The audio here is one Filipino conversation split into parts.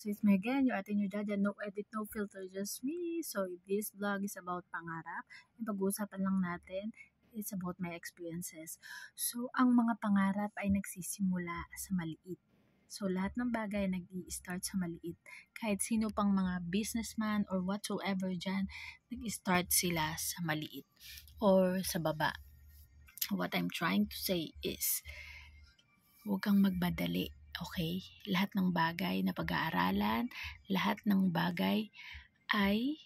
So it's me again, your Ate New Jaja, no edit, no filter, just me. So this vlog is about pangarap. Ang pag-uusapan lang natin is about my experiences. So ang mga pangarap ay nagsisimula sa maliit. So lahat ng bagay nag-i-start sa maliit. Kahit sino pang mga businessman or whatsoever dyan, nag-i-start sila sa maliit or sa baba. What I'm trying to say is, huwag kang magmadali. Okay? Lahat ng bagay na pag-aaralan, lahat ng bagay ay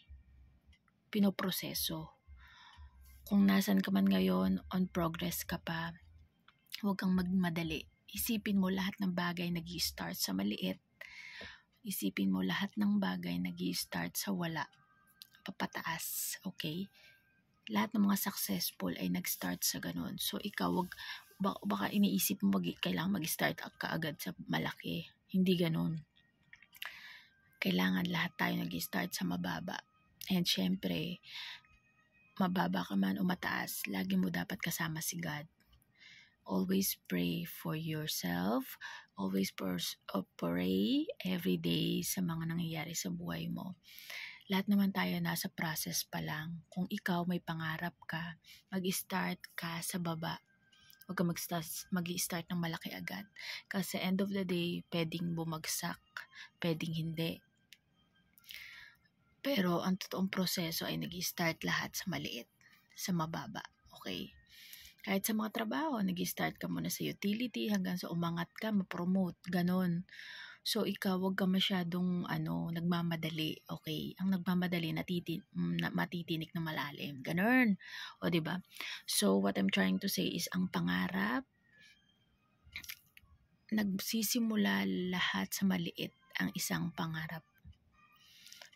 pinoproseso. Kung nasan ka man ngayon, on progress ka pa, huwag kang magmadali. Isipin mo lahat ng bagay nag-i-start sa maliit. Isipin mo lahat ng bagay nag-i-start sa wala. Papataas. Okay? Lahat ng mga successful ay nag-start sa ganun. So ikaw, baka iniisip mo kailangan mag-start ka agad sa malaki. Hindi ganun. Kailangan lahat tayo nag-start sa mababa. And syempre, mababa ka man o mataas, lagi mo dapat kasama si God. Always pray for yourself. Always pray every day sa mga nangyayari sa buhay mo. Lahat naman tayo nasa process pa lang. Kung ikaw may pangarap ka, mag-start ka sa baba. Huwag ka mag-start ng malaki agad. Kasi end of the day, pwedeng bumagsak, pwedeng hindi. Pero ang totoong proseso ay nag-start lahat sa maliit, sa mababa. Okay? Kahit sa mga trabaho, nag-start ka muna sa utility hanggang sa umangat ka, ma-promote, ganon. So, ikaw, huwag ka masyadong nagmamadali, okay? Ang nagmamadali, matitinik na malalim. Ganon. O, diba? So, what I'm trying to say is, ang pangarap, nagsisimula lahat sa maliit ang isang pangarap.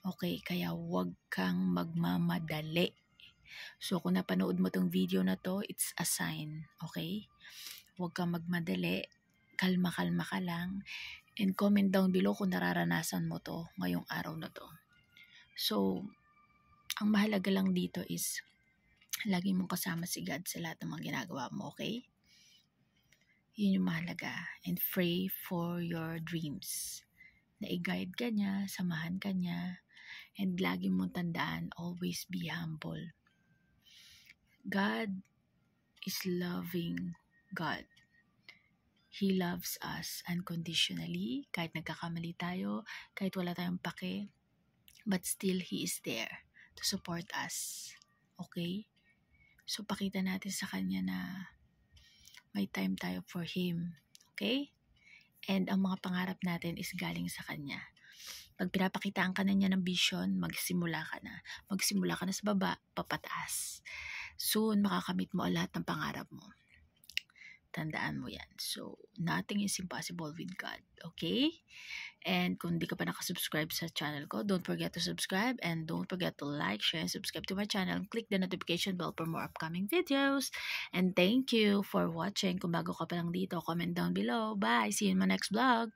Okay? Kaya, huwag kang magmamadali. So, kung napanood mo tong video na to, it's a sign. Okay? Huwag kang magmadali. Kalma-kalma ka lang. And comment down below kung nararanasan mo to ngayong araw na to. So, ang mahalaga lang dito is lagi mong kasama si God sa lahat ng mga ginagawa mo, okay? Yun yung mahalaga. And pray for your dreams. Na i-guide ka niya, samahan ka niya, and lagi mong tandaan, always be humble. God is loving God. He loves us unconditionally, kahit nagkakamali tayo, kahit wala tayong pake, but still He is there to support us. Okay? So, pakita natin sa Kanya na may time tayo for Him. Okay? And ang mga pangarap natin is galing sa Kanya. Pag pinapakitaan ka na niya ng vision, magsimula ka na. Magsimula ka na sa baba, papataas. Soon, makakamit mo lahat ng pangarap mo. Tandaan mo yan. So, nothing is impossible with God. Okay? And kung di ka pa nakasubscribe sa channel ko, don't forget to subscribe and don't forget to like, share, and subscribe to my channel. Click the notification bell for more upcoming videos. And thank you for watching. Kung bago ka pa lang dito, comment down below. Bye! See you in my next vlog!